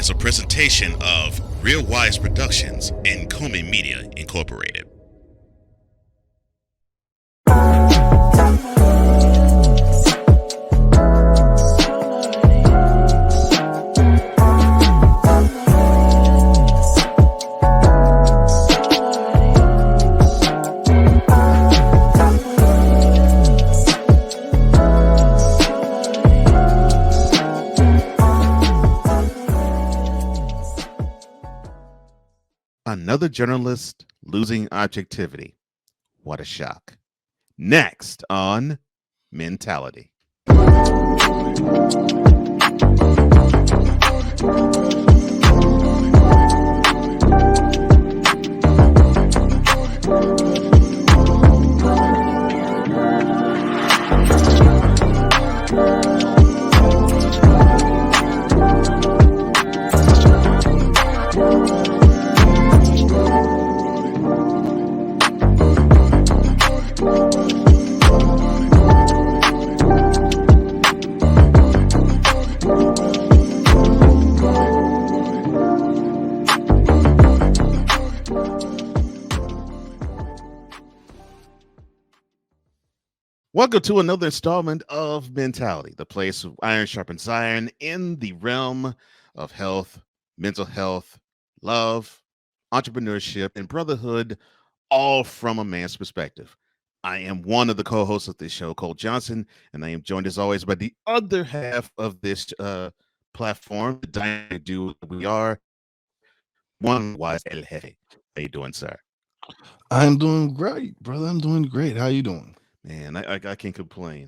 is a presentation of Real Wise Productions and Comey Media Incorporated. Another journalist losing objectivity. What a shock. Next on Mentality. Welcome to another installment of Mentality, the place of iron sharpens iron in the realm of health, mental health, love, entrepreneurship, and brotherhood, all from a man's perspective. I am one of the co-hosts of this show, Cole Johnson, and I am joined as always by the other half of this platform, the dynamic duo that we are, one Wise El Jefe. How you doing, sir? I'm doing great, brother. I'm doing great. How you doing? Man, I can't complain.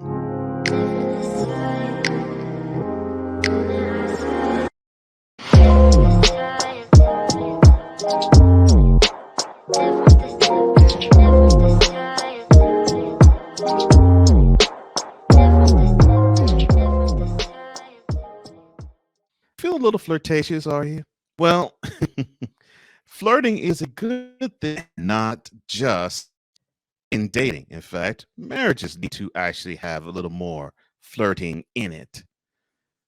Feel a little flirtatious, are you? Well, flirting is a good thing, not just in dating. In fact, marriages need to actually have a little more flirting in it.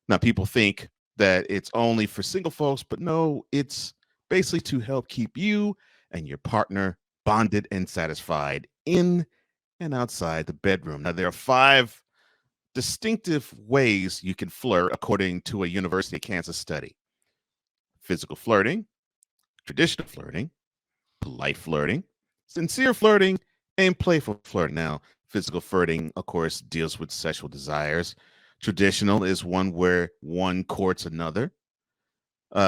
Now, people think that it's only for single folks, but no, it's basically to help keep you and your partner bonded and satisfied in and outside the bedroom. Now, there are five distinctive ways you can flirt according to a University of Kansas study: physical flirting, traditional flirting, polite flirting, sincere flirting, and playful flirting. Now, physical flirting, of course, deals with sexual desires. Traditional is one where one courts another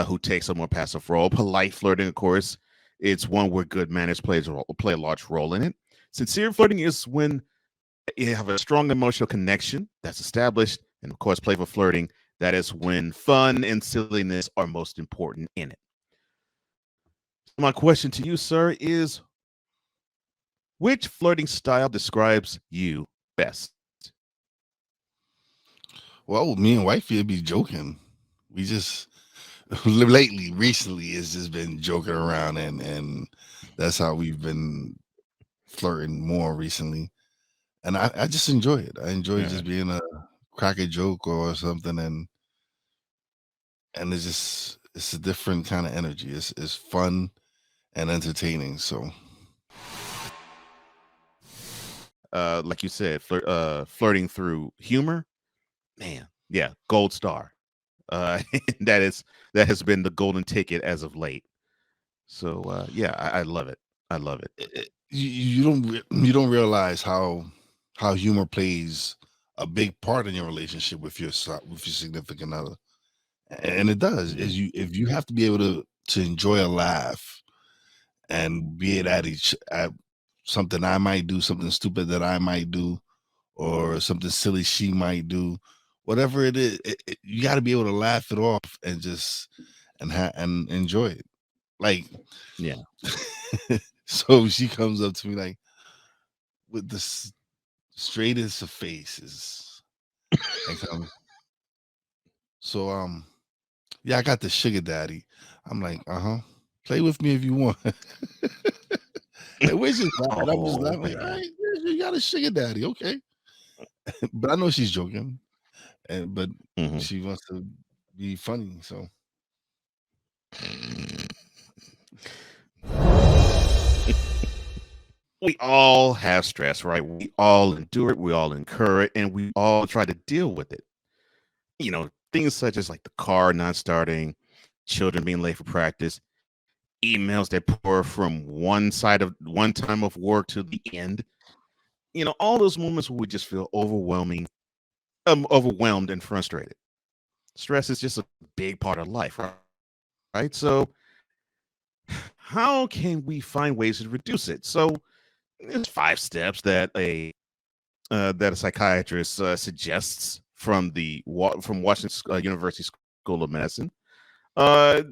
who takes a more passive role. Polite flirting, of course, it's one where good manners play a large role in it. Sincere flirting is when you have a strong emotional connection that's established. And of course, playful flirting, that is when fun and silliness are most important in it. So my question to you, sir, is which flirting style describes you best? Well, me and wifey be joking. We just recently, it's just been joking around, and that's how we've been flirting more recently. And I just enjoy it. I enjoy Yeah. just being a crack a joke or something, and it's a different kind of energy. It's fun and entertaining. So Like you said, flirting through humor, man, yeah, gold star. Uh, that is that has been the golden ticket as of late. So yeah, I love it. I love it. you don't realize how humor plays a big part in your relationship with with your significant other, and it does. Mhm. Is you if you have to be able to enjoy a laugh and be it at something I might do, something stupid that I might do, or something silly she might do, whatever it is, you got to be able to laugh it off and just and enjoy it. Like, Yeah. so she comes up to me like with this straightest of faces and come. So yeah, I got the sugar daddy. I'm like, uh-huh. Play with me if you want. And which is bad. I'm just Oh laughing like, all man. right, yeah, you got a sugar daddy, okay. But I know she's joking, and but Hmm. she wants to be funny. So We all have stress, right? We all endure it, we all incur it, and we all try to deal with it. Things such as like the car not starting, children being late for practice, emails that pour from one time of work to the end. All those moments where we just feel overwhelmed and frustrated. Stress is just a big part of life, right? So, how can we find ways to reduce it? So, there's 5 steps that a psychiatrist suggests from Washington University School of Medicine. Uh,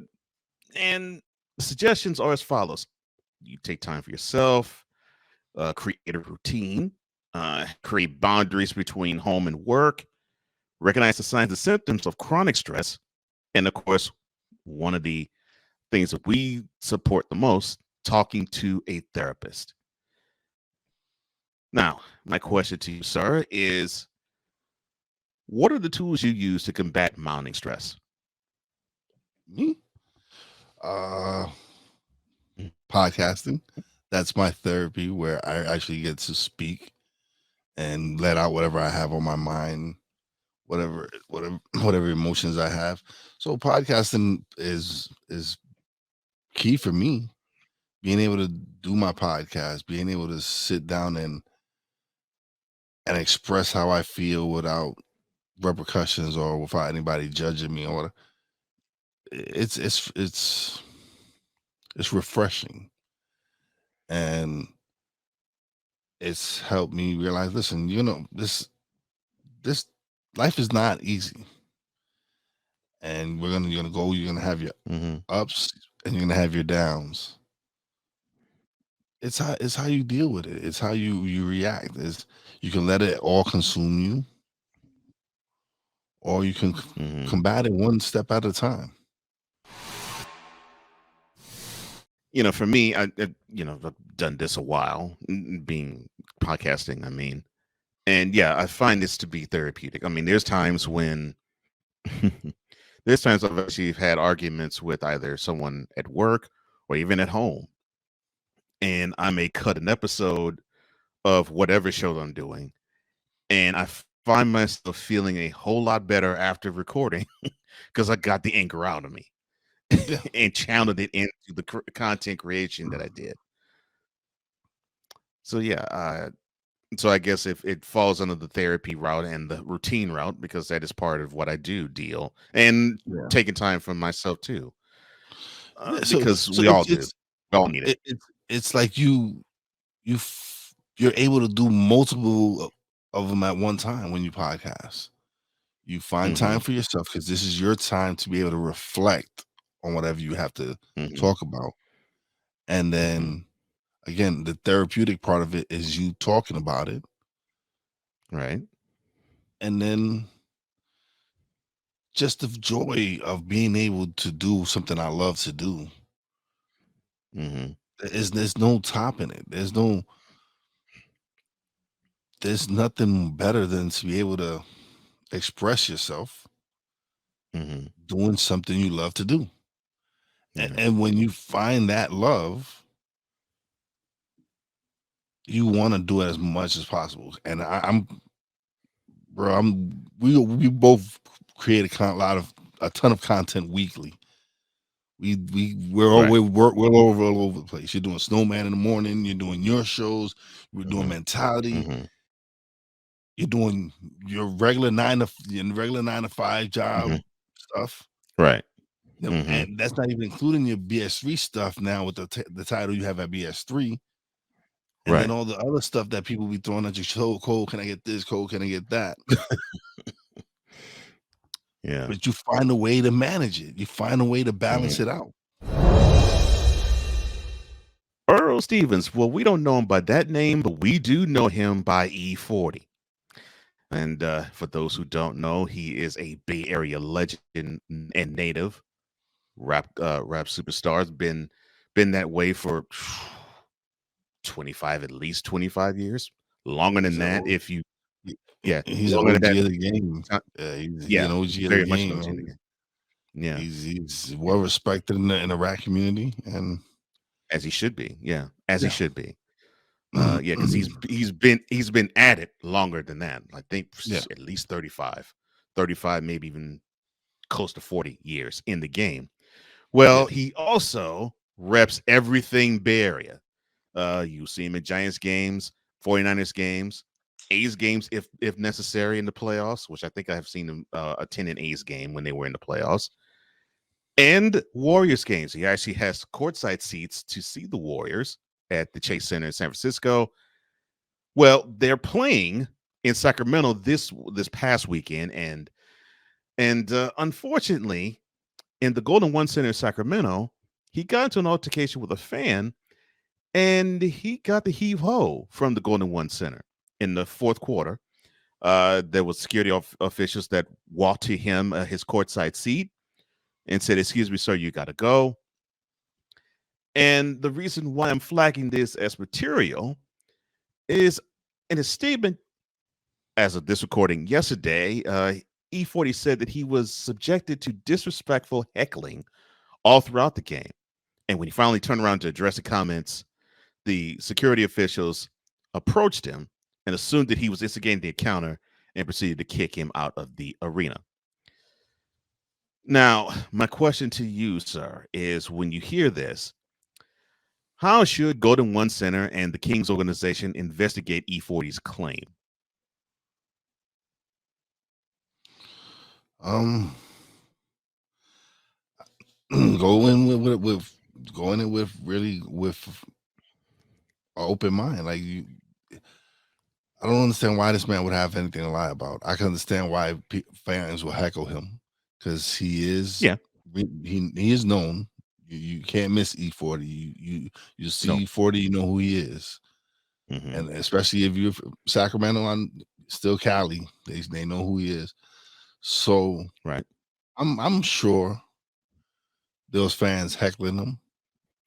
and suggestions are as follows: you take time for yourself, create a routine, create boundaries between home and work, recognize the signs and symptoms of chronic stress, and of course, one of the things that we support the most, talking to a therapist. Now, my question to you, sir, is what are the tools you use to combat mounting stress? Me, uh, Mhm. podcasting. That's my therapy where I actually get to speak and let out whatever I have on my mind, whatever emotions I have. So podcasting is key for me. Being able to do my podcast, being able to sit down and express how I feel without repercussions or without anybody judging me or whatever. It's refreshing, and it's helped me realize, listen, this life is not easy, and you're gonna have your Mhm. ups and you're gonna have your downs. It's how you deal with it. It's how you react. Is you can let it all consume you, or you can Mhm. combat it one step at a time. For me, I've done this a while, being podcasting, I mean. And yeah, I find this to be therapeutic. I mean, there's times when there's times I've actually had arguments with either someone at work or even at home, and I may cut an episode of whatever show I'm doing, and I find myself feeling a whole lot better after recording because I got the anger out of me Yeah. and channeled it into the content creation that I did. So yeah, so I guess if it falls under the therapy route and the routine route, because that is part of what I do deal, and Yeah. taking time for myself too, Yeah, because so we all do. We all need it. it's like you're able to do multiple of them at one time when you podcast. You find time Hmm. for yourself because this is your time to be able to reflect on whatever you have to Hmm. talk about. And Hmm. then again, the therapeutic part of it is you talking about it. Right. And then just the joy of being able to do something I love to do. Hmm. There's no topping it. There's nothing better than to be able to express yourself Hmm. doing something you love to do. Right. And when you find that love, you want to do it as much as possible. And I'm, bro, we both create a ton of content weekly. Right. We're all over the place. You're doing Snowman in the morning. You're doing your shows. We're doing Hmm. mentality. Hmm. You're doing your regular 9 to 5 job Hmm. stuff. Right. Hmm. And that's not even including your BS3 stuff now with the title you have at BS3, and then Right. all the other stuff that people be throwing at your show. Cole, can I get this? Cole, can I get that? Yeah. But you find a way to manage it. You find a way to balance Hmm. it out. Earl Stevens. Well, we don't know him by that name, but we do know him by E40. And for those who don't know, he is a Bay Area legend and native rap superstar. Has been that way for 25, at least 25 years. Longer than He's that, a if you he- yeah, he's an longer than that. OG of the game. ti- He's Yeah, an OG of the very much an game, OG in the man. game. Yeah, He's yeah, well respected in the rap community, and as he should be. Yeah, as he yeah. should be. Yeah, because he's been at it longer than that. I think Yeah, at least 35, maybe even close to 40 years in the game. yeah. Well, he also reps everything Bay Area. You see him at Giants games, 49ers games, A's games if necessary in the playoffs, which I think I have seen him attend an A's game when they were in the playoffs, and Warriors games. He actually has courtside seats to see the Warriors at the Chase Center in San Francisco. Well, they're playing in Sacramento this past weekend, and unfortunately, in the Golden One Center in Sacramento, he got into an altercation with a fan, and he got the heave ho from the Golden One Center in the fourth quarter. There was security officials that walked to him his courtside seat and said, "Excuse me, sir, you got to go." And the reason why I'm flagging this as material is in a statement as of this recording yesterday, E40 said that he was subjected to disrespectful heckling all throughout the game. And when he finally turned around to address the comments, the security officials approached him and assumed that he was instigating the encounter and proceeded to kick him out of the arena. Now, my question to you, sir, is when you hear this, how should Golden One Center and the Kings organization investigate E40's claim? Um, go in going in with really with an open mind. Like I don't understand why this man would have anything to lie about. I can understand why fans will heckle him because Yeah. he is known. You can't miss E40. You No. see 40, you know who he is, Hmm. and especially if you're from Sacramento on still Cali, they know who he is. So Right. I'm sure those fans heckling him,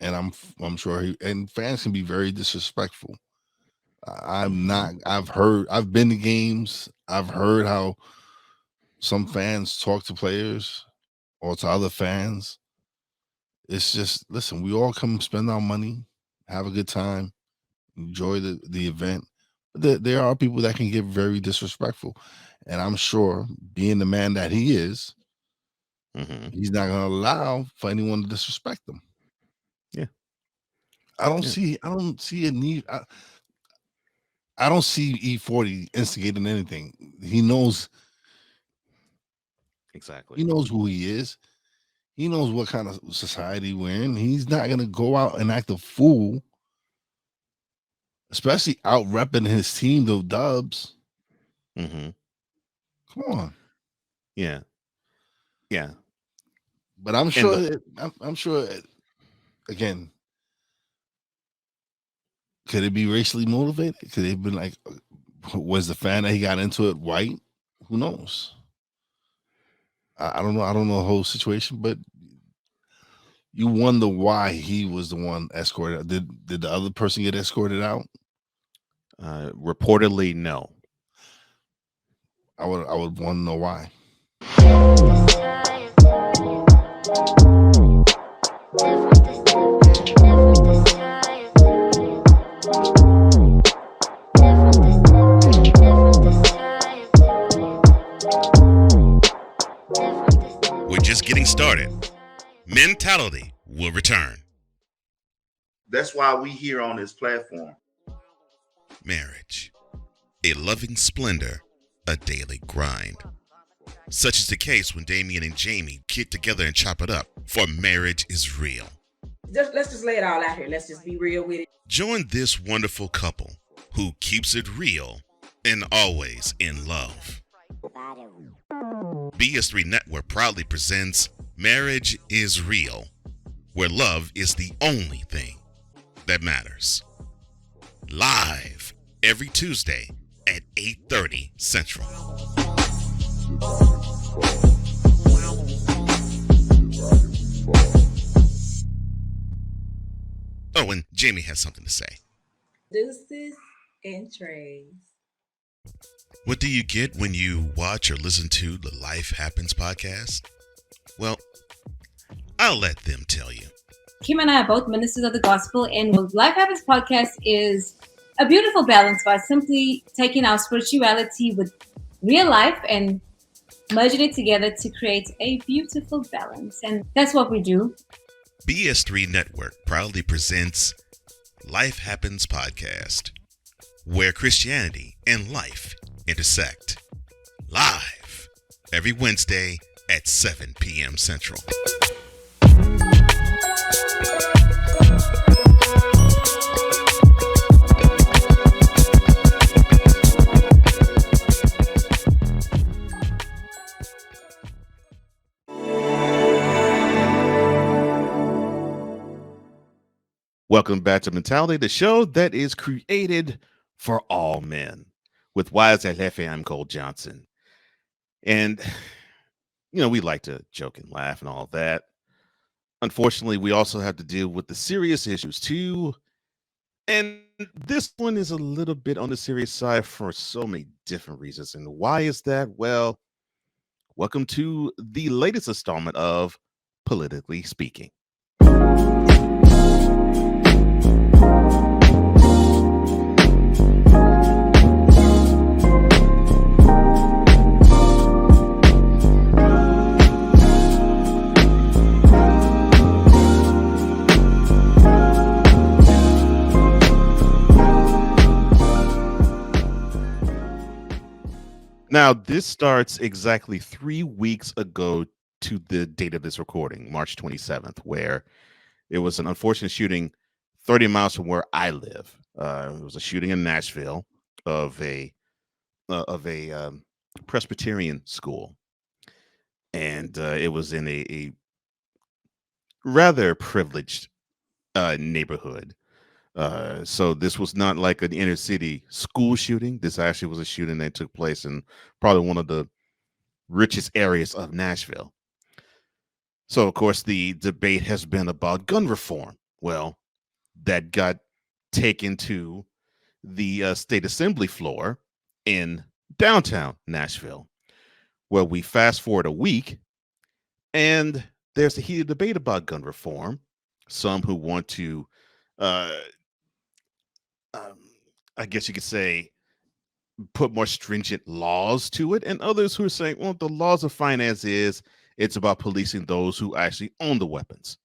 and I'm sure fans can be very disrespectful. I'm Hmm. not. I've been to games. I've heard how some fans talk to players or to other fans. It's just listen. We all come spend our money, have a good time, enjoy the event. But there are people that can get very disrespectful, and I'm sure, being the man that he is, Hmm. he's not going to allow for anyone to disrespect him. Yeah. Yeah. I don't see a need. I don't see E40 instigating anything. Exactly. He knows who he is. He knows what kind of society we're in. He's not gonna go out and act a fool, especially out repping his team, the Dubs. Hmm. Come on. Yeah. Yeah. But I'm And sure. the I'm sure. Again, could it be racially motivated? Could it have been like, was the fan that he got into it white? Who knows? I don't know. I don't know the whole situation, but you wonder why he was the one escorted out. Did the other person get escorted out? reportedly, no. I would want to know why. We're just getting started. Mentality will return. That's why we here on this platform. Marriage, a loving splendor, a daily grind. Such is the case when Damien and Jamie get together and chop it up, for marriage is real. Let's just lay it all out here. Let's just be real with it. Join this wonderful couple who keeps it real and always in love. BS3 Network proudly presents Marriage is Real, where love is the only thing that matters. Live every Tuesday at 8:30 Central. Oh, and Jamie has something to say. Deuces and trays. What do you get when you watch or listen to the Life Happens podcast? Well, I'll let them tell you. Kim and I are both ministers of the gospel, and Life Happens podcast is a beautiful balance by simply taking our spirituality with real life and merging it together to create a beautiful balance. And that's what we do. BS3 Network proudly presents Life Happens podcast, where Christianity and life intersect. Live every Wednesday at 7 p.m. Central. Welcome back to Mentality, the show that is created for all men. With Wize and I'm Cole Johnson. And, we like to joke and laugh and all that. Unfortunately, we also have to deal with the serious issues too. And this one is a little bit on the serious side for so many different reasons. And why is that? Well, welcome to the latest installment of Politically Speaking. Now, this starts exactly 3 weeks ago to the date of this recording, March 27th, where it was an unfortunate shooting 30 miles from where I live. It was a shooting in Nashville of a Presbyterian school, and it was in a rather privileged neighborhood. So this was not like an inner city school shooting. This actually was a shooting that took place in probably one of the richest areas of Nashville. So, of course, the debate has been about gun reform. Well, that got taken to the state assembly floor in downtown Nashville, where we fast forward a week and there's a heated debate about gun reform. Some who want to, uh, um, I guess you could say, put more stringent laws to it, and others who are saying, well, the laws of finance is it's about policing those who actually own the weapons.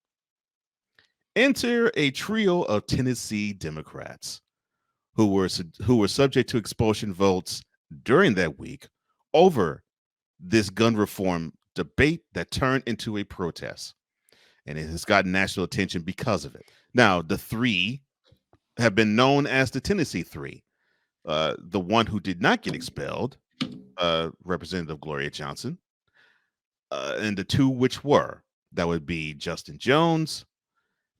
Enter a trio of Tennessee Democrats who were subject to expulsion votes during that week over this gun reform debate that turned into a protest, and it has gotten national attention because of it. Now, the three have been known as the Tennessee Three. The one who did not get expelled, Representative Gloria Johnson, and the two which were, that would be Justin Jones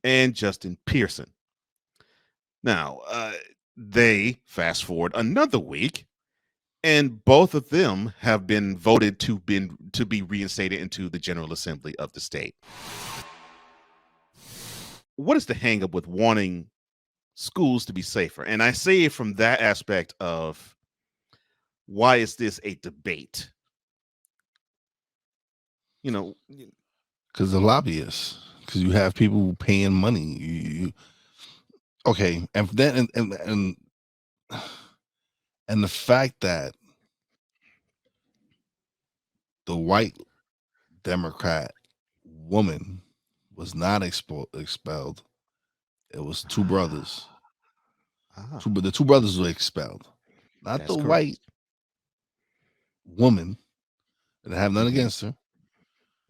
and Justin Pearson. Now, they fast forward another week, and both of them have been voted to be reinstated into the General Assembly of the state. What is the hangup with wanting schools to be safer? And I say it from that aspect of, why is this a debate? Because the lobbyists, because you have people paying money. Okay, and then and the fact that the white Democrat woman was not expelled. It was two brothers. The two brothers were expelled, not That's the correct. white woman. And I have nothing Mhm. against her.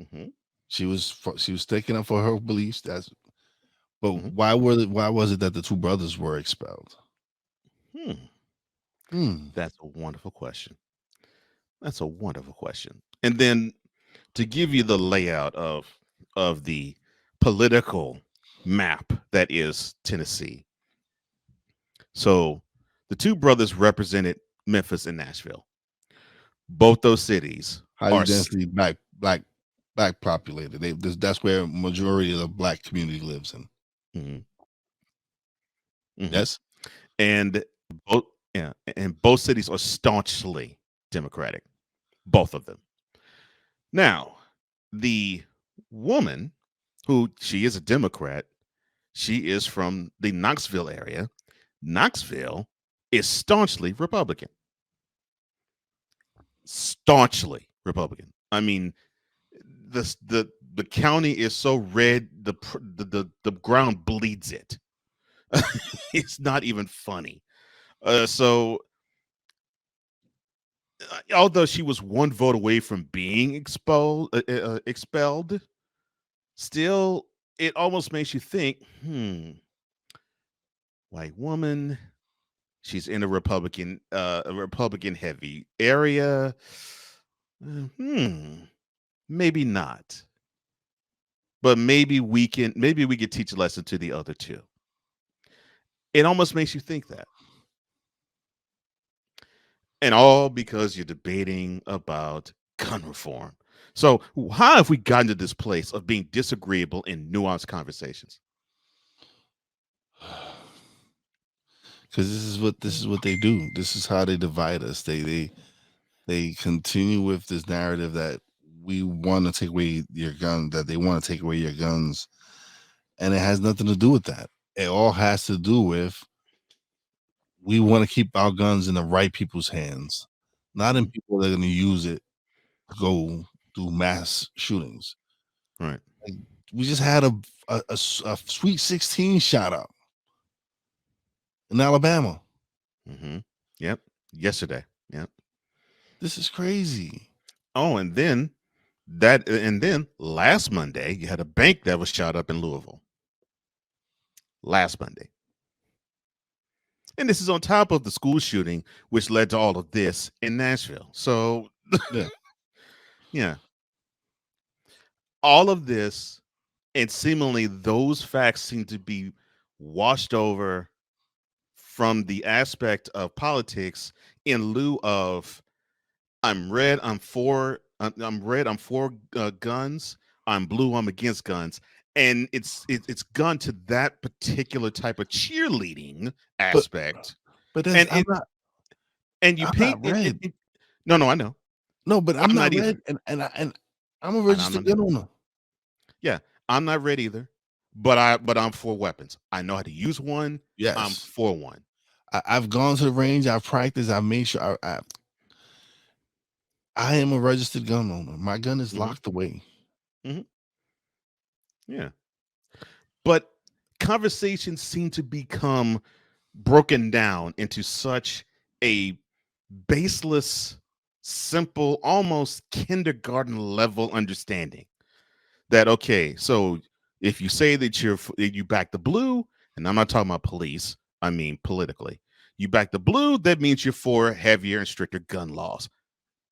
Mhm. She was sticking up for her beliefs. But Mhm. why was it that the two brothers were expelled? That's a wonderful question. That's a wonderful question. And then to give you the layout of the political map that is Tennessee. So the two brothers represented Memphis and Nashville. Both those cities Highly are densely black populated. That's where majority of the black community lives in. Mhm. Mhm. Yes. And both and both cities are staunchly Democratic. Both of them. Now, the woman who she is a Democrat. She is from the Knoxville area. Knoxville is staunchly Republican. Staunchly Republican. I mean, the county is so red the ground bleeds it. It's not even funny. So although she was one vote away from being expelled, still it almost makes you think, white woman, she's in a Republican heavy area. Hmm, maybe not. But maybe we could teach a lesson to the other two. It almost makes you think that. And all because you're debating about gun reform. So how have we gotten to this place of being disagreeable in nuanced conversations? Because this is what they do. This is how they divide us. They continue with this narrative that we want to take away your gun, that they want to take away your guns, and it has nothing to do with that. It all has to do with we want to keep our guns in the right people's hands, not in people that are going to use it to go do mass shootings. Right. Like, we just had a Sweet 16 shot up in Alabama. Mm-hmm. Yep. Yesterday. Yep. This is crazy. Oh, and then last Monday you had a bank that was shot up in Louisville. Last Monday. And this is on top of the school shooting, which led to all of this in Nashville. So, Yeah. yeah, all of this, and seemingly those facts seem to be washed over from the aspect of politics in lieu of I'm red, I'm red, I'm for guns, I'm blue, I'm against guns. And it's gone to that particular type of cheerleading aspect. But And I'm it and you I'm paint not it, red. no, I know. No, but I'm I'm not not either. red, and I'm a And I'm registered not, gun owner. yeah, I'm not red either. But I'm for weapons. I know how to use one. I'm Yes, for one. I've gone to the range. I've practiced. I've made sure. I am a registered gun owner. My gun is Hmm. locked away. Hmm. Yeah. But conversations seem to become broken down into such a baseless, simple, almost kindergarten level understanding that okay, so if you say that you back the blue, and I'm not talking about police, I mean politically, you back the blue, that means you're for heavier and stricter gun laws.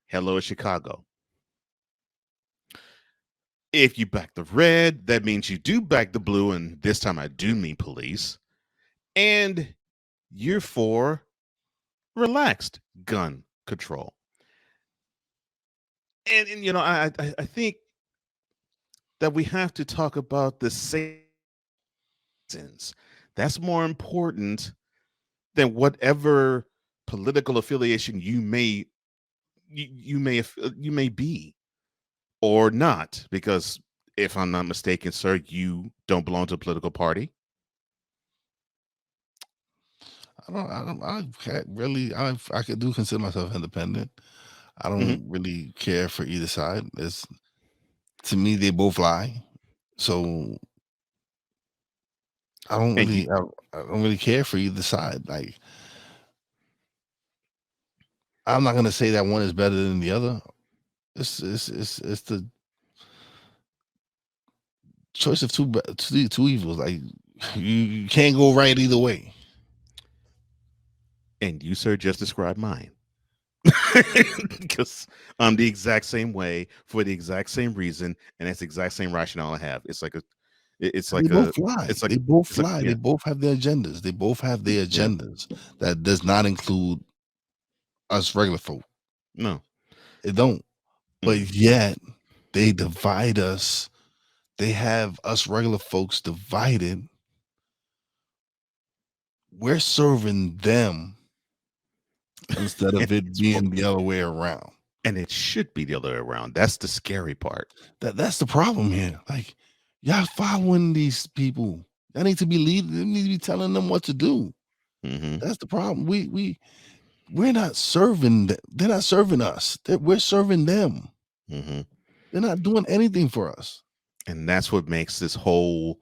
Hello, Chicago. If you back the red, that means you do back the blue, and this time I do mean police, and you're for relaxed gun control. And I think that we have to talk about the sentence. That's more important than whatever political affiliation you may be or not. Because if I'm not mistaken, sir, you don't belong to a political party. I can't really. I could do consider myself independent. I Hmm. don't really care for either side. It's to me they both lie. So I don't And you really. I don't really care for either side. Like I'm not gonna say that one is better than the other. It's the choice of two evils. Like you can't go right either way. and you, sir, just described mine. Because I'm the exact same way for the exact same reason, and that's the exact same rationale I have. It's They like a, both lie. it's like, They both it's like, lie. They yeah, both have their agendas. They both have their yeah, agendas. That does not include us regular folk. no, It don't. But mm, yet they divide us. They have us regular folks divided. We're serving them instead and of it it's for, being the other way around. and it should be the other way around. That's the scary part. That's the problem here. Like Y'all following these people. Y'all need to be leading. You need to be telling them what to do. Mm-hmm. That's the problem. We're not serving them. They're not serving us. We're serving them. Mm-hmm. They're not doing anything for us. And that's what makes this whole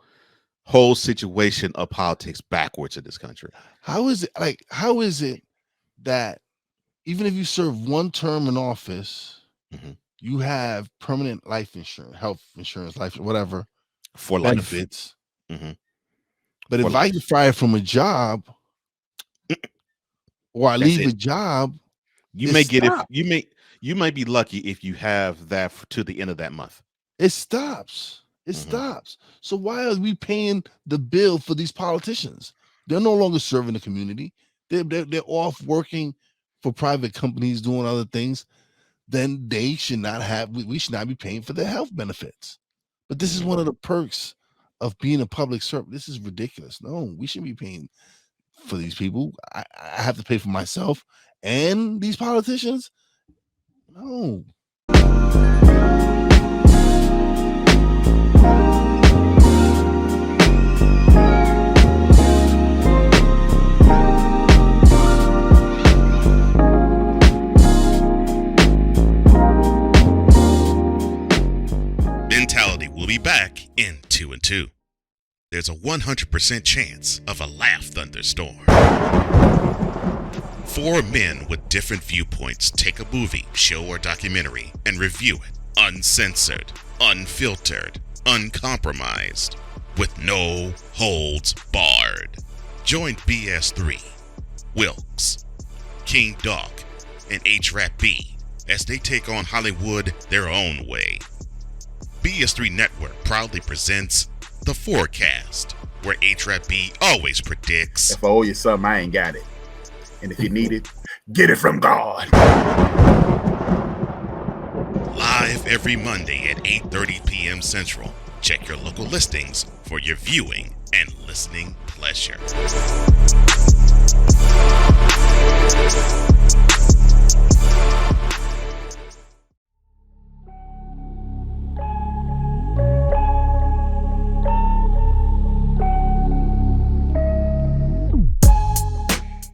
situation of politics backwards in this country. How is it that even if you serve one term in office, Mhm. you have permanent life insurance, health insurance, life, whatever, For life. benefits. Mhm. But For if I life. get fired from a job or I That's leave it. a job, You it may get if stops. you might be lucky if you have that to the end of that month. It stops. It Mhm. stops. So why are we paying the bill for these politicians? They're no longer serving the community. They're off working for private companies doing other things. Then they should not have. We should not be paying for their health benefits. But this is Mhm. one of the perks of being a public servant. This is ridiculous. No, we shouldn't be paying for these people. I have to pay for myself and these politicians. No. Mentality will be back in 2 and 2. There's a 100% chance of a laugh thunderstorm. 4 men with different viewpoints take a movie, show, or documentary and review it uncensored, unfiltered, uncompromised, with no holds barred. Join BS3, Wilkes, King Doc, and H-Rap B as they take on Hollywood their own way. BS3 Network proudly presents The Forecast, where H-Rap B always predicts, If I owe you something, I ain't got it. And if you need it, get it from God. live every Monday at 8:30 p.m. Central. Check your local listings for your viewing and listening pleasure.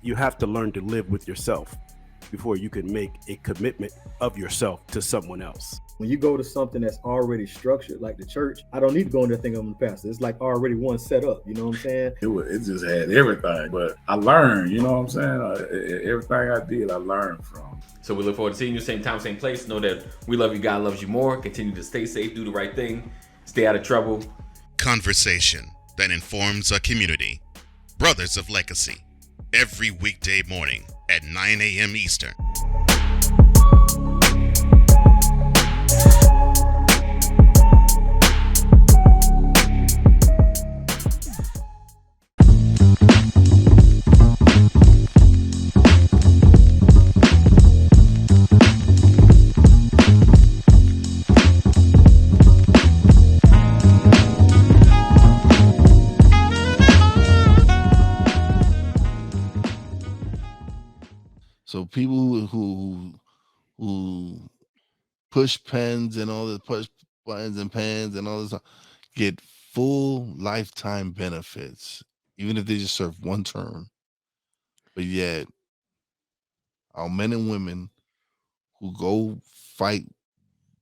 You have to learn to live with yourself before you can make a commitment of yourself to someone else. When you go to something that's already structured, like the church, I don't need to go in there thinking I'm the pastor. It's like already one set up. You know what I'm saying? It just had everything. But I learned, you know what I'm saying? Everything I did, I learned from. So we look forward to seeing you same time, same place. Know that we love you, God loves you more. Continue to stay safe, do the right thing, stay out of trouble. Conversation that informs a community. Brothers of Legacy. Every weekday morning at 9 a.m. Eastern. So people who push pens and all this, push buttons and pens and all this, get full lifetime benefits, even if they just serve one term. But yet, our men and women who go fight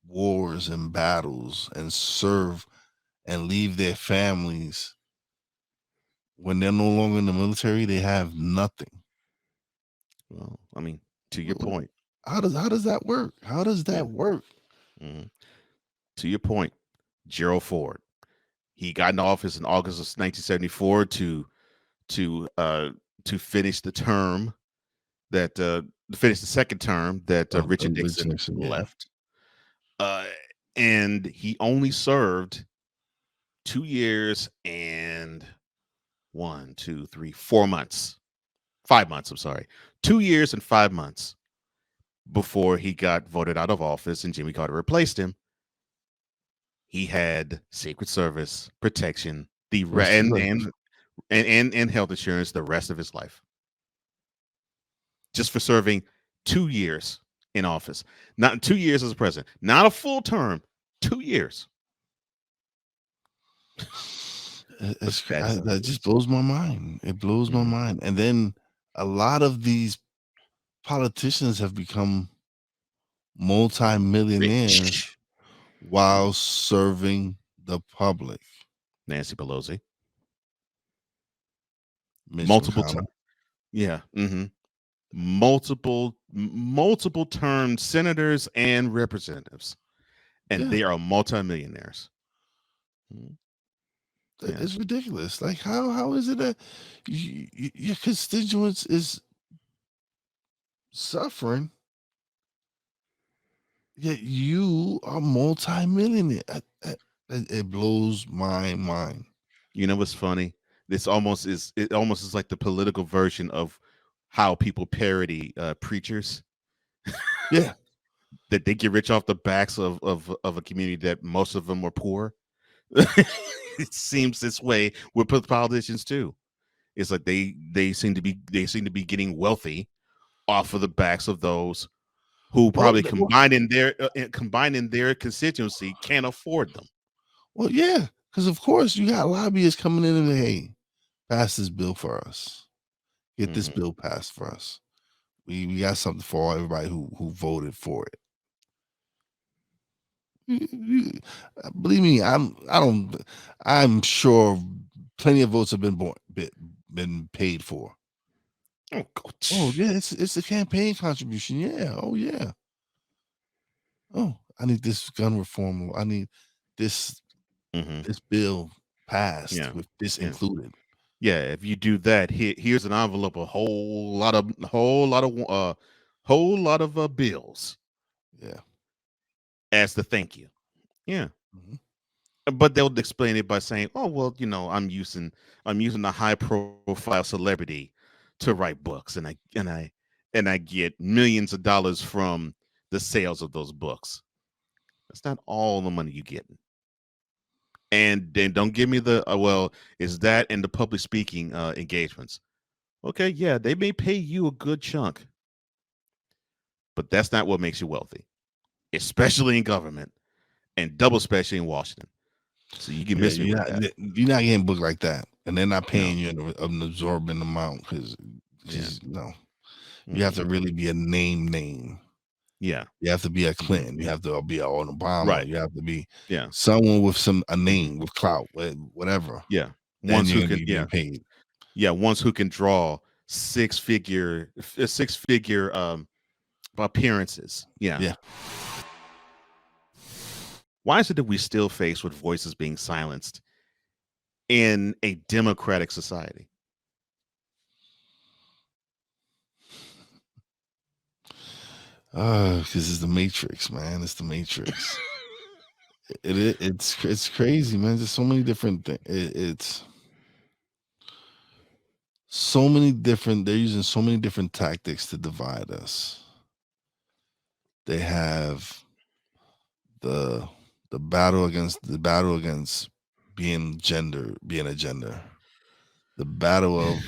wars and battles and serve and leave their families, when they're no longer in the military, they have nothing. Well, I mean, to your point. How does that work? How does that work? Mm-hmm. To your point, Gerald Ford. He got in office in August of 1974 to finish the term that finish the second term that Richard Nixon left. And he only served 2 years and 4 months. 5 months, I'm sorry. 2 years and 5 months before he got voted out of office and Jimmy Carter replaced him. He had Secret Service protection, and health insurance the rest of his life. Just for serving 2 years in office. Not 2 years as a president. Not a full term, 2 years. That just blows my mind. It blows my mind. And then a lot of these politicians have become multi-millionaires while serving the public. Nancy Pelosi. Mitch Multiple McConnell. times. Yeah. Multiple term senators and representatives. And they are multimillionaires. It's ridiculous. Like how is it that your constituents is suffering, yet you are multi-millionaire? It blows my mind. You know what's funny? It almost is like the political version of how people parody preachers. Yeah. That they get rich off the backs of a community that most of them were poor. It seems this way with politicians too. It's like they seem to be getting wealthy off of the backs of those who probably combined in their constituency can't afford them. Well, yeah, because of course you got lobbyists coming in and hey, pass this bill for us. Get this bill passed for us. We got something for everybody who voted for it. Believe me, I'm sure plenty of votes have been paid for. Oh yeah, it's a campaign contribution. Yeah. Oh yeah. Oh, I need this gun reform. I need this this bill passed with this included. Yeah, if you do that, here's an envelope, a whole lot of bills. Yeah. As the thank you. Yeah. But they'll explain it by saying, "Oh, well, I'm using a high profile celebrity to write books, and I get millions of dollars from the sales of those books." That's not all the money you get. And then don't give me the well, is that and the public speaking engagements. Okay, yeah, they may pay you a good chunk, but that's not what makes you wealthy, especially in government, and double especially in Washington. So you can miss me with that. You're not getting booked like that, and they're not paying you an absorbent amount because no, you have to really be a name. Yeah, you have to be a Clinton. You have to be an Obama. Right. You have to be someone with a name with clout, whatever. Yeah, ones who can be paid. Yeah, ones who can draw six figure appearances. Yeah. Why is it that we still faced with voices being silenced in a democratic society? Because it's the Matrix, man. It's the Matrix. It's crazy, man. There's so many different things. It's so many different. They're using so many different tactics to divide us. They have the battle against being a gender. The battle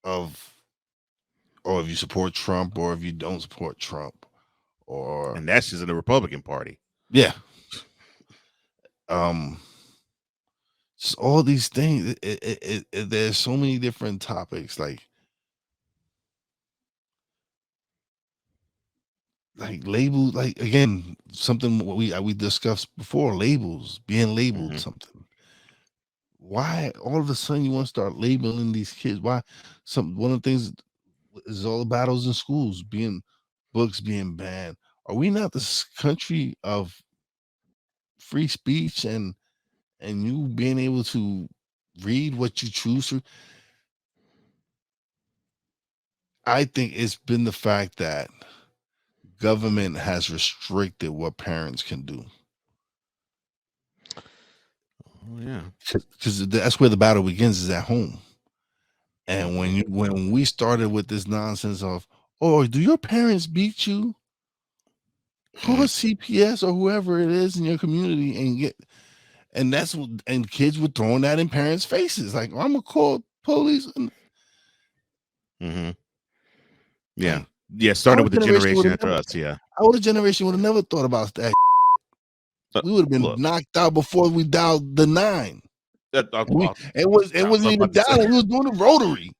of or if you support Trump or if you don't support Trump, and that's just in the Republican Party. Yeah. Just all these things. There's so many different topics, like labels. Like again, something we discussed before. Labels, being labeled something. Why all of a sudden you want to start labeling these kids? Why? One of the things is all the battles in schools, books being banned. Are we not this country of free speech and you being able to read what you choose to? I think it's been the fact that government has restricted what parents can do. Oh yeah, because that's where the battle begins, is at home. And when we started with this nonsense of, oh, do your parents beat you? Call CPS or whoever it is in your community and kids were throwing that in parents' faces, like, I'm gonna call police. Yeah, started with the generation after us. Yeah, our generation would have never thought about that. We would have been Look. knocked out before we dialed the 9. It wasn't even dialing. We was doing the rotary.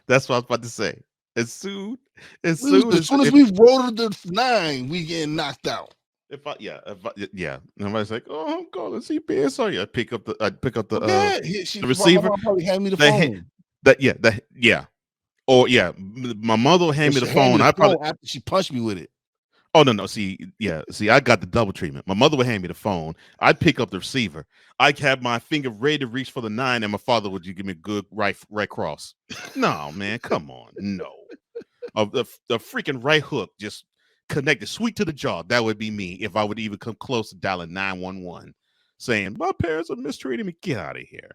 That's what I was about to say. As soon as we rotored the 9, we getting knocked out. Nobody's like, oh, I'm calling CPS. So I pick up the the receiver. My mom probably hand me the phone. My mother will hand me the phone. After she punched me with it. Oh no. See, I got the double treatment. My mother would hand me the phone. I'd pick up the receiver. I'd have my finger ready to reach for the 9, and my father would give me a good right cross. No, man, come on, no. The freaking right hook just connected sweet to the jaw. That would be me if I would even come close to dialing 911, saying my parents are mistreating me. Get out of here.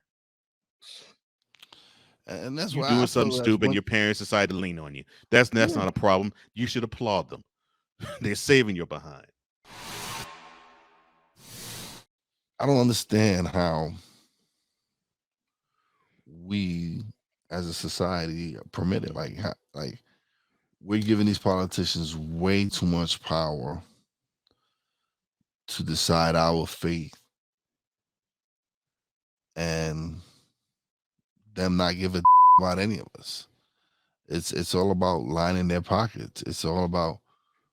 And that's you're why doing something stupid. And your parents decide to lean on you. That's not a problem. You should applaud them. They're saving your behind. I don't understand how we, as a society, permit it. Like we're giving these politicians way too much power to decide our fate, and them not giving about any of us. It's all about lining their pockets. It's all about,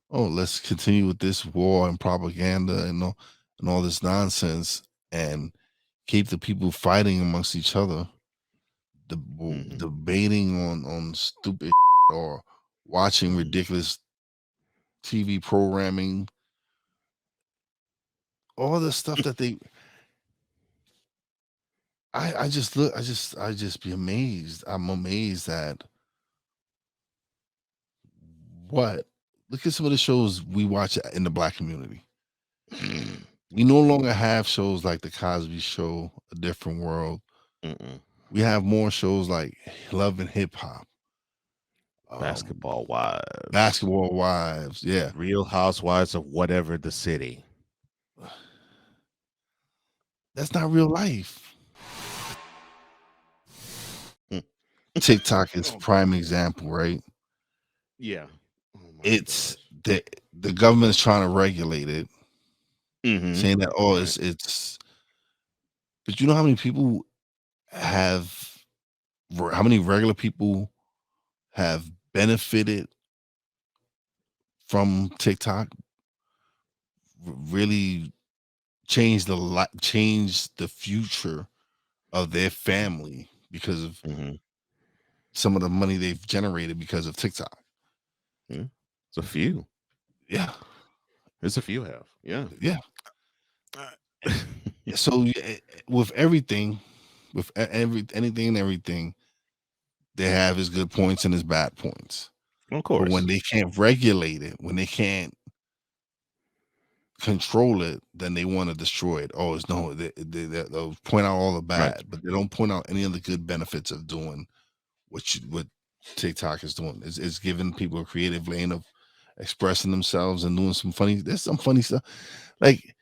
let's continue with this war and propaganda and all this nonsense, and keep the people fighting amongst each other, debating on stupid or watching ridiculous TV programming, all the stuff that they. I just be amazed. I'm amazed at what. Look at some of the shows we watch in the Black community. We no longer have shows like The Cosby Show, A Different World. We have more shows like Love and Hip Hop, Basketball Wives, yeah, Real Housewives of whatever the city. That's not real life. TikTok is prime example, right? Yeah. It's the government is trying to regulate it, saying that it's. But you know how many people how many regular people have benefited from TikTok? Really changed the future of their family because of some of the money they've generated because of TikTok. It's a few. Yeah. It's a few have. Yeah. Yeah. So with everything, anything and everything, they have its good points and its bad points. Of course. But when they can't regulate it, when they can't control it, then they want to destroy it. They'll point out all the bad, but they don't point out any of the good benefits of doing what TikTok is doing. It's giving people a creative lane of expressing themselves and doing there's some funny stuff. Like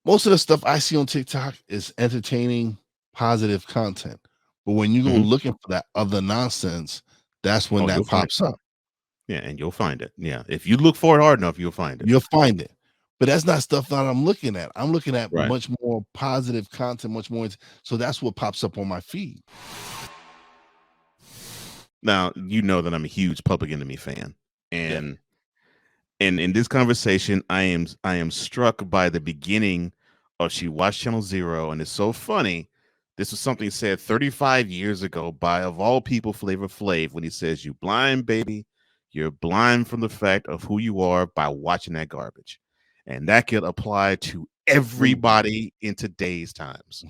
most of the stuff I see on TikTok is entertaining, positive content. But when you go looking for that other nonsense, that's when that pops up. Yeah, and you'll find it. Yeah. If you look for it hard enough, you'll find it. You'll find it. But that's not stuff that I'm looking at. I'm looking at much more positive content, much more. So that's what pops up on my feed. Now, you know that I'm a huge Public Enemy fan. And in this conversation, I am struck by the beginning of She Watched Channel Zero, and it's so funny. This was something said 35 years ago by, of all people, Flavor Flav, when he says, "You blind, baby. You're blind from the fact of who you are by watching that garbage." And that could apply to everybody in today's times.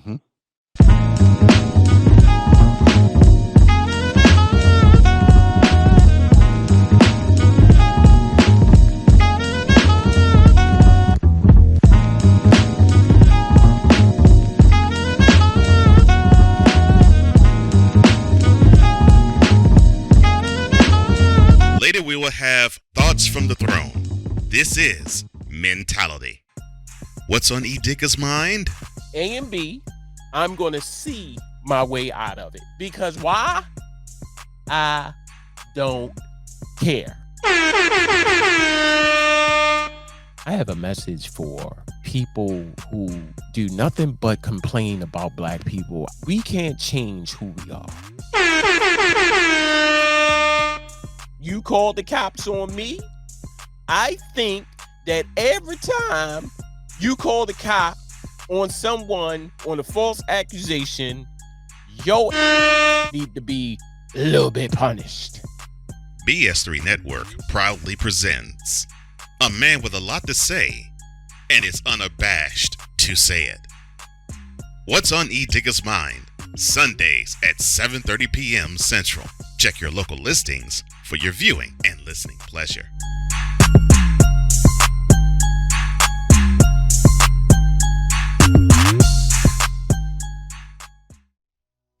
Later, we will have Thoughts from the Throne. This is Mentality. What's on E. Dicker's mind? A and B, I'm going to see my way out of it. Because why? I don't care. I have a message for people who do nothing but complain about black people. We can't change who we are. You called the cops on me. I think that every time you call the cop on someone on a false accusation, your need to be a little bit punished. BS3 Network proudly presents a man with a lot to say and is unabashed to say it. What's on E. Digger's mind? Sundays at 7:30 p.m. Central. Check your local listings for your viewing and listening pleasure.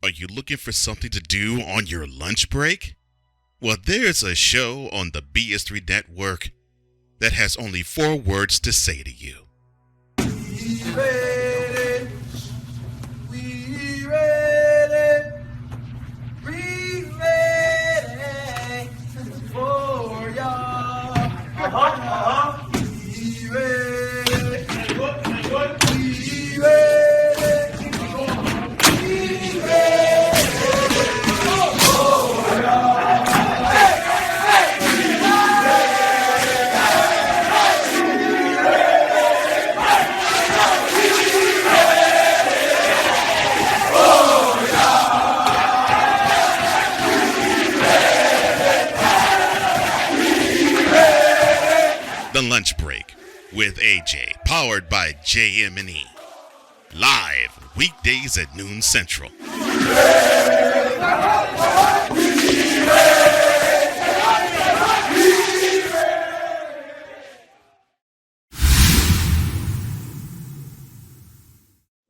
Are you looking for something to do on your lunch break? Well, there's a show on the BS3 Network that has only 4 words to say to you. We ready. We ready. We ready for y'all. We ready. We ready. The Lunch Break with AJ, powered by JM&E. Live weekdays at noon Central.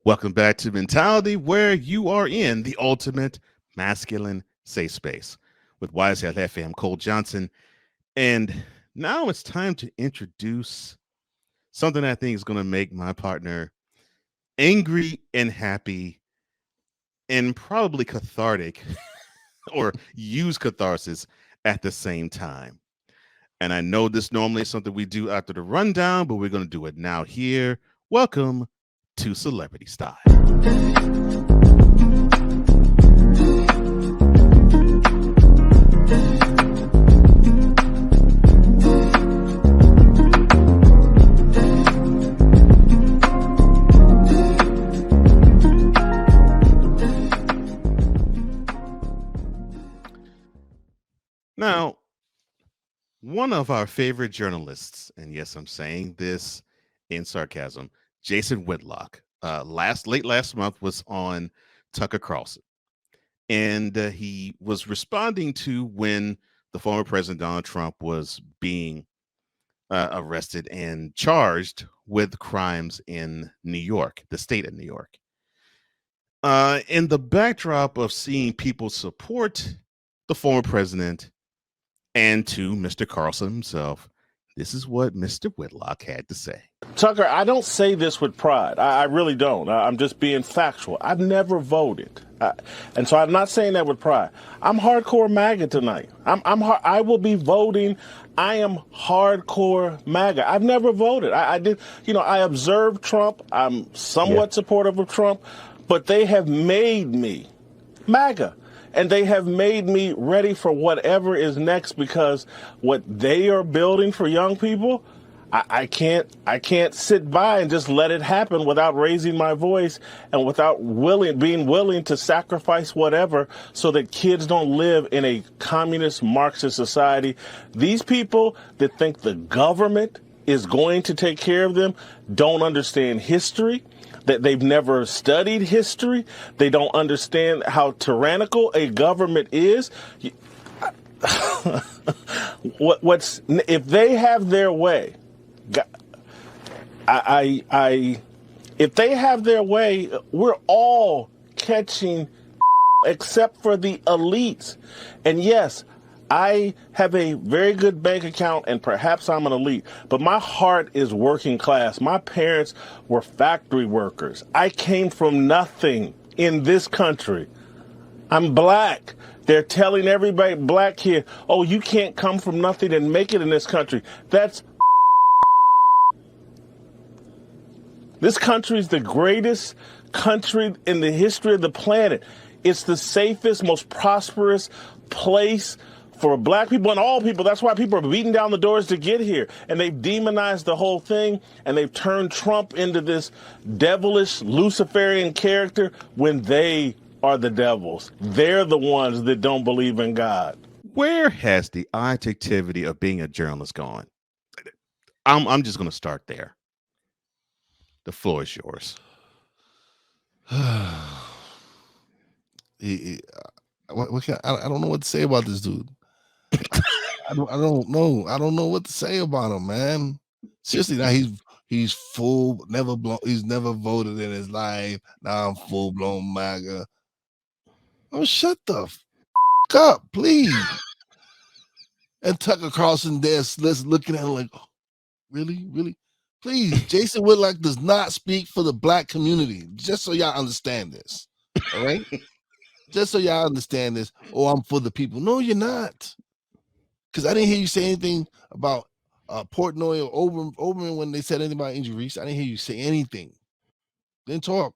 Welcome back to Mentality, where you are in the ultimate masculine safe space with Wize and FM Cole Johnson. And now it's time to introduce something I think is going to make my partner angry and happy and probably cathartic or use catharsis at the same time. And I know this normally is something we do after the rundown, but we're going to do it now here. Welcome to Celebrity Style. Now, one of our favorite journalists, and yes, I'm saying this in sarcasm, Jason Whitlock, late last month was on Tucker Carlson, and he was responding to when the former President Donald Trump was being arrested and charged with crimes in New York, the state of New York. In the backdrop of seeing people support the former president and to Mr. Carlson himself, this is what Mr. Whitlock had to say. Tucker, I don't say this with pride. I really don't. I'm just being factual. I've never voted. And so I'm not saying that with pride. I'm hardcore MAGA tonight. I will be voting. I am hardcore MAGA. I've never voted. I did, I observed Trump. I'm somewhat supportive of Trump, but they have made me MAGA. And they have made me ready for whatever is next, because what they are building for young people, I can't sit by and just let it happen without raising my voice and without being willing to sacrifice whatever so that kids don't live in a communist Marxist society. These people that think the government is going to take care of them don't understand history. That they've never studied history. They don't understand how tyrannical a government is. If they have their way, if they have their way, we're all catching except for the elites. And yes, I have a very good bank account, and perhaps I'm an elite, but my heart is working class. My parents were factory workers. I came from nothing in this country. I'm black. They're telling everybody, black kid, oh, you can't come from nothing and make it in this country. That's This country is the greatest country in the history of the planet. It's the safest, most prosperous place for black people and all people. That's why people are beating down the doors to get here. And they've demonized the whole thing, and they've turned Trump into this devilish Luciferian character when they are the devils. They're the ones that don't believe in God. Where has the objectivity of being a journalist gone? I'm just going to start there. The floor is yours. I don't know what to say about this dude. I don't know. I don't know what to say about him, man. Seriously, now he's full, he's never voted in his life. Now I'm full blown MAGA. Oh, shut the f up, please. And Tucker Carlson there looking at him like, oh, really? Please, Jason Whitlock does not speak for the black community. Just so y'all understand this. All right? Just so y'all understand this. Oh, I'm for the people. No, you're not. Because I didn't hear you say anything about Portnoy or Oberman when they said anything about Angel Reese. I didn't hear you say anything. Didn't talk.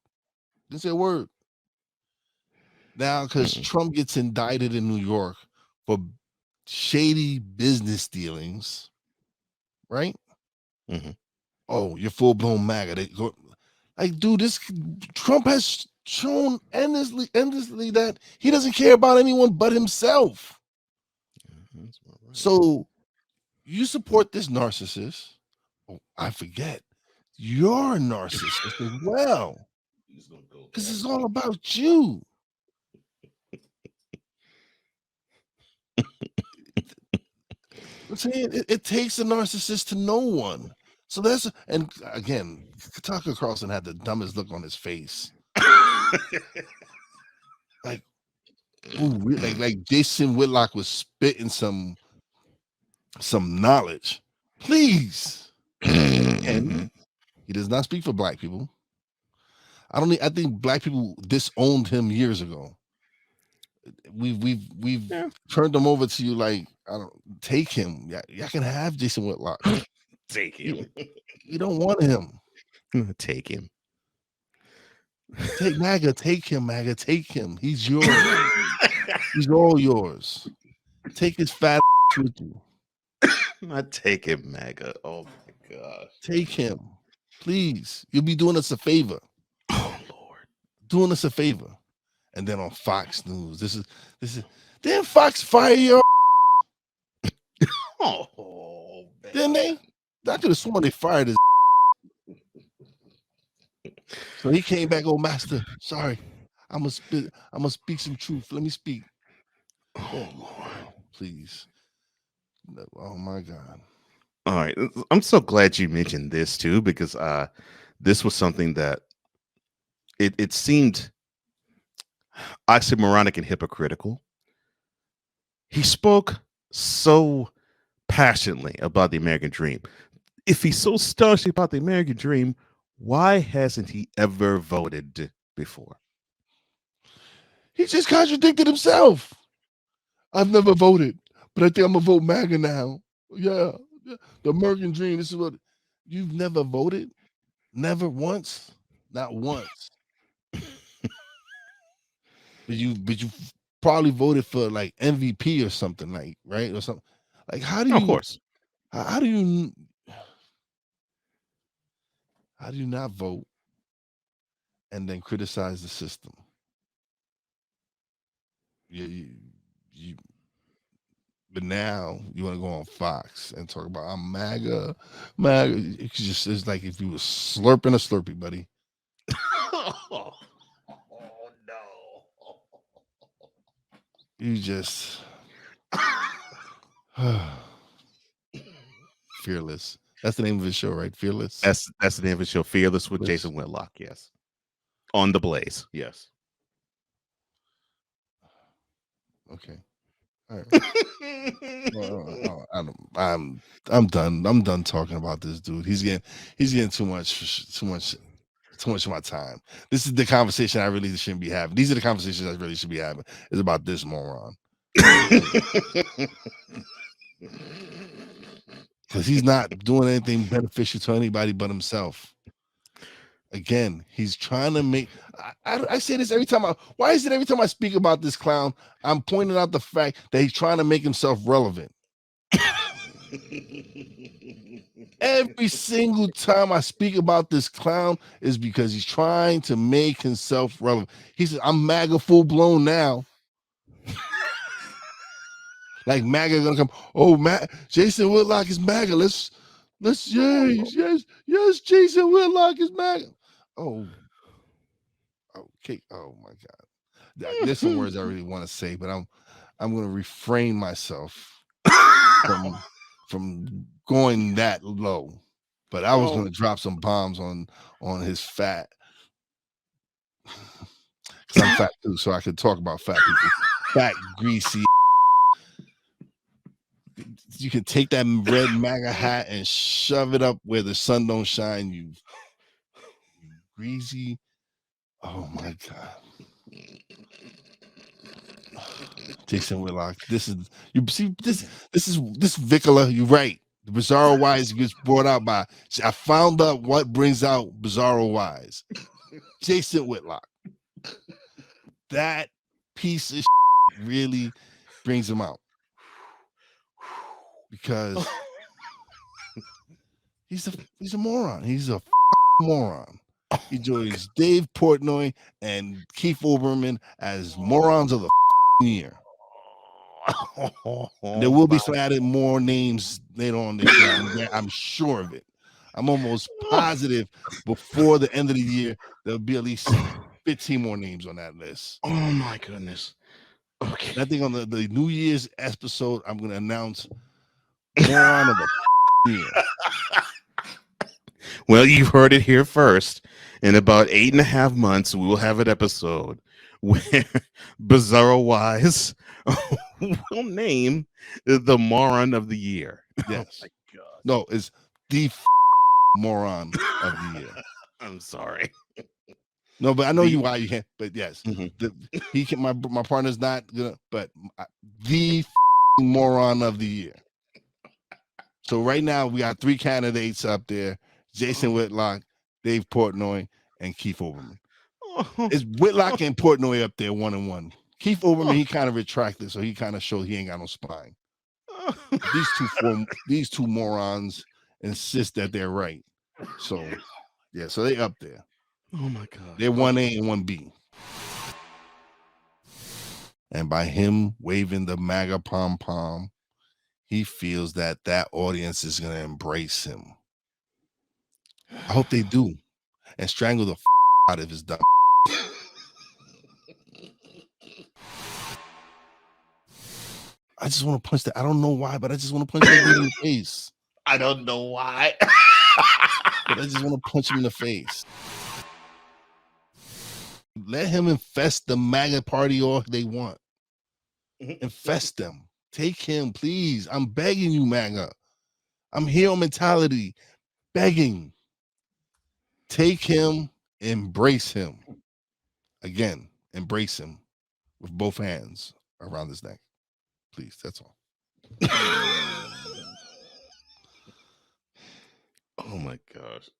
Didn't say a word. Now, because Trump gets indicted in New York for shady business dealings, right? Mm-hmm. Oh, you're full blown MAGA. Like, dude, Trump has shown endlessly that he doesn't care about anyone but himself. So you support this narcissist. Oh, I forget. You're a narcissist as well. Because it's all about you. I'm saying it takes a narcissist to know one. So and again, Tucker Carlson had the dumbest look on his face. like Jason Whitlock was spitting some knowledge. Please. And he does not speak for black people. I think black people disowned him years ago. We've turned him over to you like, I don't take him. Y'all can have Jason Whitlock. Take him. You don't want him. Take him. Take MAGA. Take him, MAGA. Take him. He's yours. He's all yours. Take his fat with you. Not take him, MAGA. Oh my gosh. Take him. Please. You'll be doing us a favor. Oh Lord. Doing us a favor. And then on Fox News, this is then Fox fire your oh man. Didn't they? I could have sworn they fired his So he came back, oh master, sorry. I'm gonna speak some truth. Let me speak. Oh Lord, please. Oh my God. All right. I'm so glad you mentioned this too, because this was something that it seemed oxymoronic and hypocritical. He spoke so passionately about the American dream. If he's so staunch about the American dream, why hasn't he ever voted before? He just contradicted himself. I've never voted, but I think I'm gonna vote MAGA now. Yeah. The American dream. This is what you've never voted? Never once? Not once. But you probably voted for like MVP or something, like, right? Or something. Like, how do you Of course. How do you not vote and then criticize the system? But now you want to go on Fox and talk about I'm MAGA. It's like if you were slurping a Slurpee, buddy. Oh no. You just Fearless. That's the name of his show, right? Fearless. That's the name of the show. Fearless with Jason Whitlock. Yes. On the Blaze. Yes. Okay. All right. I'm done. I'm done talking about this dude. He's getting too much of my time. This is the conversation I really shouldn't be having. These are the conversations I really should be having. It's about this moron. Because he's not doing anything beneficial to anybody but himself. Again, he's trying to make. I say this every time. Why is it every time I speak about this clown, I'm pointing out the fact that he's trying to make himself relevant. Every single time I speak about this clown is because he's trying to make himself relevant. He said, "I'm MAGA full blown now." Like MAGA gonna come. Oh, Jason Whitlock is MAGA. Let's yes. Jason Whitlock is MAGA. Oh, okay. Oh my God. There's some words I really want to say, but I'm gonna refrain myself from going that low. But I was gonna drop some bombs on his fat. Because I'm fat too, so I could talk about fat people. Fat, greasy. You can take that red MAGA hat and shove it up where the sun don't shine. You greasy. Oh my God. Jason Whitlock. This is Vicola. You're right. The Bizarro Wize gets brought out by. I found out what brings out Bizarro Wize. Jason Whitlock. That piece of really brings him out. Because he's a moron. He's a moron. He joins Dave Portnoy and Keith Olbermann as morons of the year. There will be some added more names later on this year. I'm sure of it. I'm almost positive before the end of the year there'll be at least 15 more names on that list. Oh my goodness. Okay. And I think on the New Year's episode, I'm going to announce moron of the year. Well, you've heard it here first. In about 8.5 months, we will have an episode where Bizarro Wize will name the moron of the year. Yes. Oh my God. No, it's the moron of the year. I'm sorry. No, but I know why you can't. But yes, he can. My partner's not gonna. But the moron of the year. So right now we got 3 candidates up there: Jason Whitlock, Dave Portnoy, and Keith Olbermann. It's Whitlock and Portnoy up there 1-1. Keith Olbermann, he kind of retracted, so he kind of showed he ain't got no spine. These two morons insist that they're right. So yeah, so they up there. Oh my God. They're 1A and 1B. And by him waving the MAGA pom-pom, he feels that audience is going to embrace him. I hope they do. And strangle the out of his dumb. I just want to punch that. I don't know why, but I just want to punch that dude in the face. I don't know why. But I just want to punch him in the face. Let him infest the MAGA party all they want. Infest them. Take him, please. I'm begging you, MAGA. I'm hero mentality. Begging. Take him, embrace him. Again, embrace him with both hands around his neck. Please, that's all. Oh my gosh.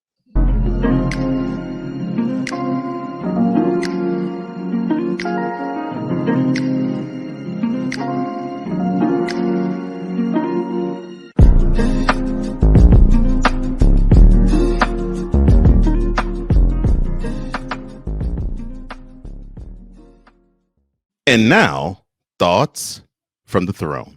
And now, thoughts from the throne.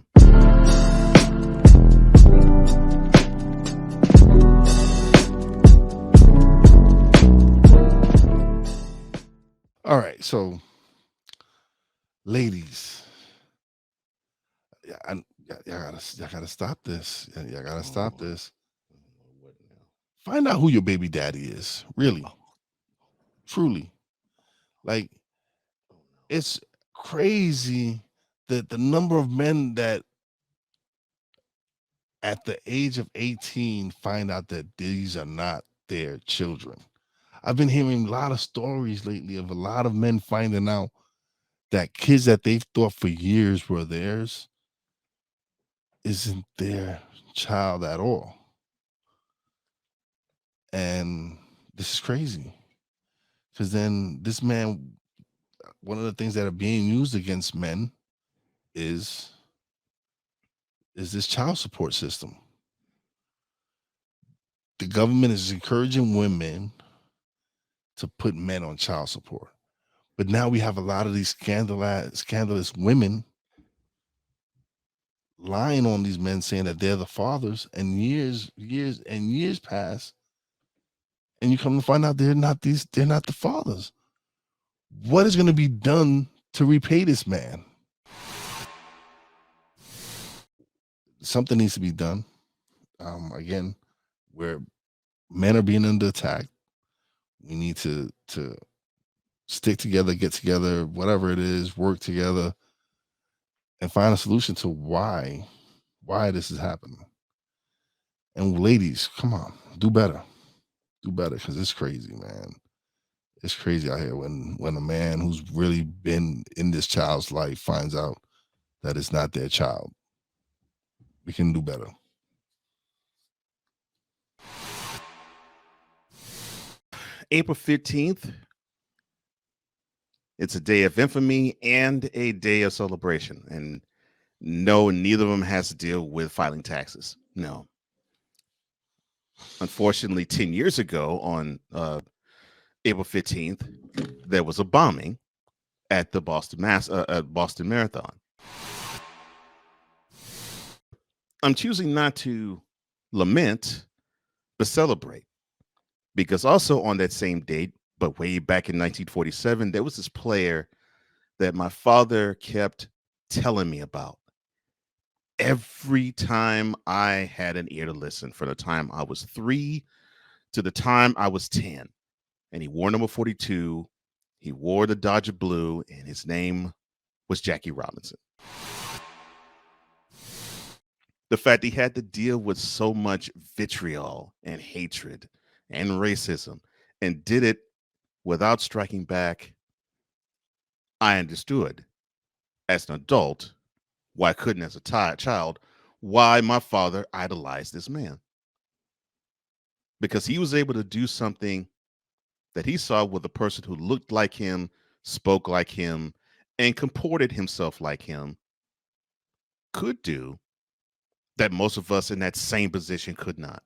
All right, so ladies, y'all gotta stop this. Y'all gotta stop this. Find out who your baby daddy is. Really, truly, like it's crazy that the number of men that at the age of 18 find out that these are not their children. I've been hearing a lot of stories lately of a lot of men finding out that kids that they've thought for years were theirs isn't their child at all. And this is crazy. Because then this man, one of the things that are being used against men is this child support system. The government is encouraging women to put men on child support. But now we have a lot of these scandalous women lying on these men, saying that they're the fathers, and years pass, and you come to find out they're not the fathers. What is going to be done to repay this man? Something needs to be done. Again, where men are being under attack, we need to stick together, get together, whatever it is, work together, and find a solution to why this is happening. And ladies, come on, do better, because it's crazy, man. It's crazy out here when a man who's really been in this child's life finds out that it's not their child. We can do better. April 15th, it's a day of infamy and a day of celebration. And no, neither of them has to deal with filing taxes. No. Unfortunately, 10 years ago on April 15th, there was a bombing at the Boston Marathon. I'm choosing not to lament, but celebrate. Because also on that same date, but way back in 1947, there was this player that my father kept telling me about every time I had an ear to listen, from the time I was 3 to the time I was 10. And he wore number 42. He wore the Dodger blue, and his name was Jackie Robinson. The fact he had to deal with so much vitriol and hatred and racism and did it without striking back, I understood as an adult why I couldn't as a child, why my father idolized this man. Because he was able to do something that he saw with a person who looked like him, spoke like him, and comported himself like him could do that most of us in that same position could not.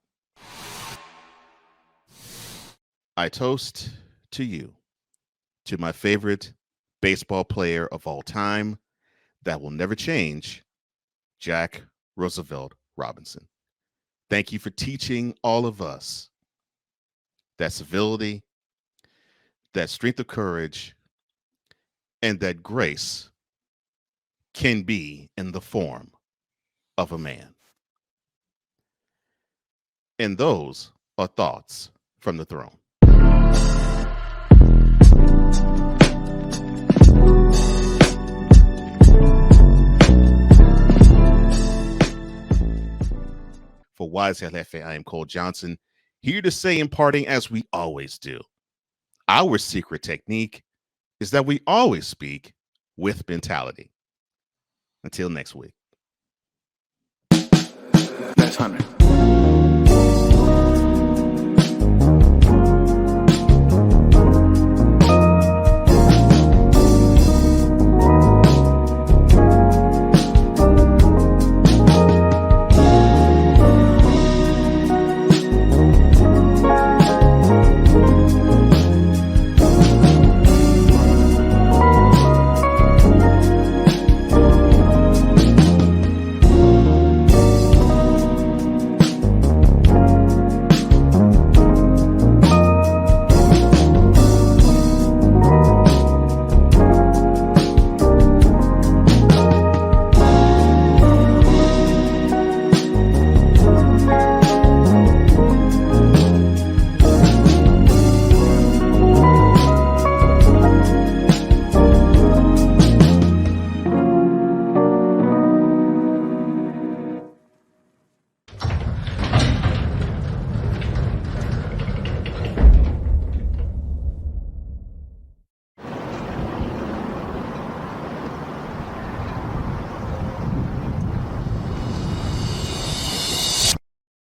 I toast to you, to my favorite baseball player of all time that will never change, Jack Roosevelt Robinson. Thank you for teaching all of us that civility, that strength of courage, and that grace can be in the form of a man. And those are thoughts from the throne. For Wize and Cole, I am Cole Johnson, here to say, imparting as we always do. Our secret technique is that we always speak with mentality. Until next week. That's 100.